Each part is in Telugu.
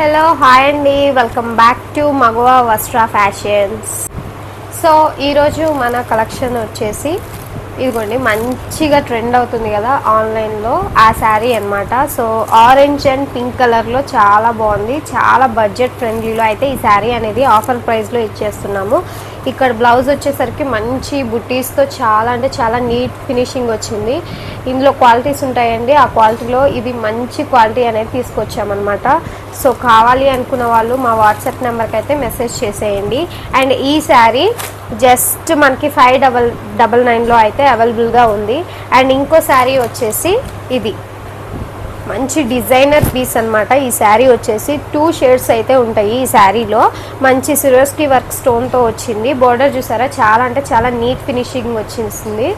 హలో హాయ్ అండి, వెల్కమ్ బ్యాక్ టు మగవా వస్త్ర ఫ్యాషన్స్. సో ఈరోజు మన కలెక్షన్ వచ్చేసి ఇదిగోండి, మంచిగా ట్రెండ్ అవుతుంది కదా ఆన్లైన్లో, ఆ శారీ అనమాట. సో ఆరెంజ్ అండ్ పింక్ కలర్లో చాలా బాగుంది, చాలా బడ్జెట్ ఫ్రెండ్లీలో అయితే ఈ శారీ అనేది ఆఫర్ ప్రైస్లో ఇచ్చేస్తున్నాము. ఇక్కడ బ్లౌజ్ వచ్చేసరికి మంచి బుట్టీస్తో చాలా అంటే చాలా నీట్ ఫినిషింగ్ వచ్చింది. ఇందులో క్వాలిటీస్ ఉంటాయండి, ఆ క్వాలిటీలో ఇది మంచి క్వాలిటీ అనేది తీసుకొచ్చామన్నమాట. సో కావాలి అనుకున్న వాళ్ళు మా వాట్సాప్ నెంబర్కి అయితే మెసేజ్ చేసేయండి. అండ్ ఈ శారీ జస్ట్ మనకి 599లో అయితే అవైలబుల్గా ఉంది. అండ్ ఇంకో శారీ వచ్చేసి ఇది మంచి డిజైనర్ పీస్ అనమాట. ఈ శారీ వచ్చేసి 2 షేడ్స్ అయితే ఉంటాయి. ఈ శారీలో మంచి సిరోస్కి వర్క్ స్టోన్తో వచ్చింది. బోర్డర్ చూసారా, చాలా అంటే చాలా నీట్ ఫినిషింగ్ వచ్చేసింది.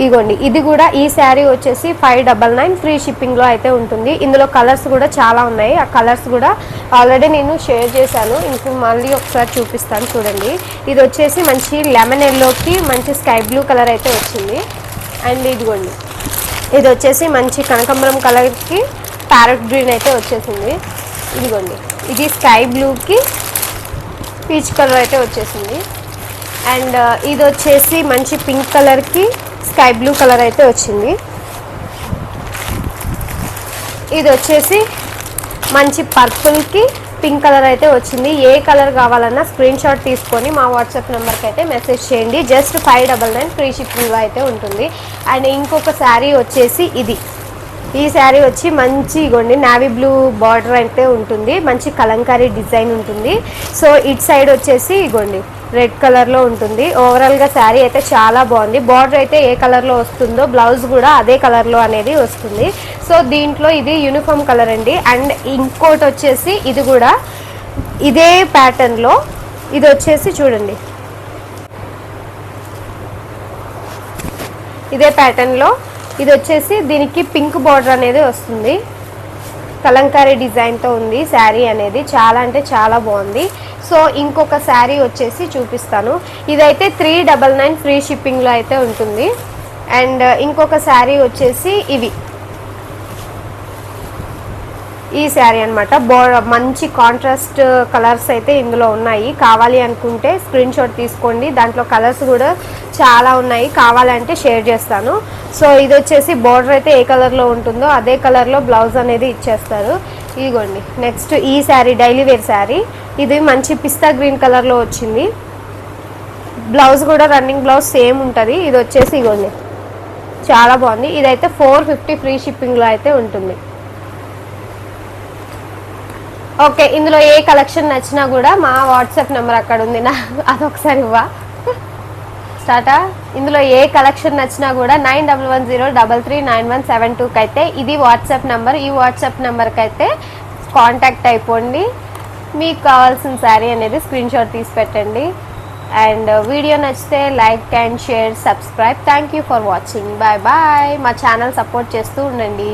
ఇగోండి, ఇది కూడా ఈ శారీ వచ్చేసి 599 ఫ్రీ షిప్పింగ్లో అయితే ఉంటుంది. ఇందులో కలర్స్ కూడా చాలా ఉన్నాయి. ఆ కలర్స్ కూడా ఆల్రెడీ నేను షేర్ చేశాను, ఇంక మళ్ళీ ఒకసారి చూపిస్తాను చూడండి. ఇది వచ్చేసి మంచి లెమన్ ఎల్లోకి మంచి స్కై బ్లూ కలర్ అయితే వచ్చింది. అండ్ ఇదిగోండి, ఇది వచ్చేసి మంచి కనకాంబరం కలర్కి ప్యారెట్ గ్రీన్ అయితే వచ్చేసింది. ఇదిగోండి, ఇది స్కై బ్లూకి పీచ్ కలర్ అయితే వచ్చేసింది. అండ్ ఇది వచ్చేసి మంచి పింక్ కలర్కి స్కై బ్లూ కలర్ అయితే వచ్చింది. ఇది వచ్చేసి మంచి పర్పుల్కి పింక్ కలర్ అయితే వచ్చింది. ఏ కలర్ కావాలన్నా స్క్రీన్ షాట్ తీసుకొని మా వాట్సాప్ నెంబర్కి అయితే మెసేజ్ చేయండి. జస్ట్ 599 ఫ్రీ షిప్పింగ్లో అయితే ఉంటుంది. అండ్ ఇంకొక శారీ వచ్చేసి ఇది, ఈ శారీ వచ్చి మంచి ఇగోండి నావీ బ్లూ బార్డర్ అయితే ఉంటుంది, మంచి కలంకారీ డిజైన్ ఉంటుంది. సో ఇటు సైడ్ వచ్చేసి ఇగోండి రెడ్ కలర్లో ఉంటుంది. ఓవరాల్గా శారీ అయితే చాలా బాగుంది. బార్డర్ అయితే ఏ కలర్లో వస్తుందో బ్లౌజ్ కూడా అదే కలర్లో అనేది వస్తుంది. సో దీంట్లో ఇది యూనిఫామ్ కలర్ అండి. అండ్ ఇంకోటి వచ్చేసి ఇది కూడా ఇదే ప్యాటర్న్లో, ఇది వచ్చేసి చూడండి ఇదే ప్యాటర్న్లో, ఇది వచ్చేసి దీనికి పింక్ బార్డర్ అనేది వస్తుంది. కలంకారీ డిజైన్తో ఉంది శారీ అనేది, చాలా అంటే చాలా బాగుంది. సో ఇంకొక శారీ వచ్చేసి చూపిస్తాను. ఇదైతే 399 ఫ్రీ షిప్పింగ్లో అయితే ఉంటుంది. అండ్ ఇంకొక శారీ వచ్చేసి ఇవి ఈ శారీ అనమాట. మంచి కాంట్రాస్ట్ కలర్స్ అయితే ఇందులో ఉన్నాయి. కావాలి అనుకుంటే స్క్రీన్ షాట్ తీసుకోండి, దాంట్లో కలర్స్ కూడా చాలా ఉన్నాయి, కావాలంటే షేర్ చేస్తాను. సో ఇది వచ్చేసి బార్డర్ అయితే ఏ కలర్లో ఉంటుందో అదే కలర్లో బ్లౌజ్ అనేది ఇచ్చేస్తారు. ఇదిగోండి, నెక్స్ట్ ఈ శారీ డైలీ వేర్ శారీ. ఇది మంచి పిస్తా గ్రీన్ కలర్లో వచ్చింది. బ్లౌజ్ కూడా రన్నింగ్ బ్లౌజ్ సేమ్ ఉంటుంది. ఇది వచ్చేసి ఇదిగోండి చాలా బాగుంది. ఇదైతే 450 ఫ్రీ షిప్పింగ్లో అయితే ఉంటుంది. ఓకే, ఇందులో ఏ కలెక్షన్ నచ్చినా కూడా మా వాట్సాప్ నెంబర్ అక్కడ ఉంది, అదొకసారి ఇవ్వ స్టార్టా. ఇందులో ఏ కలెక్షన్ నచ్చినా కూడా 9110339172కి అయితే ఇది వాట్సాప్ నెంబర్. ఈ వాట్సాప్ నెంబర్కి అయితే కాంటాక్ట్ అయిపోండి. మీకు కావాల్సిన శారీ అనేది స్క్రీన్ షాట్ తీసి పెట్టండి. అండ్ వీడియో నచ్చితే like and share, subscribe. Thank you for watching. Bye bye. మా ఛానల్ సపోర్ట్ చేస్తూ ఉండండి.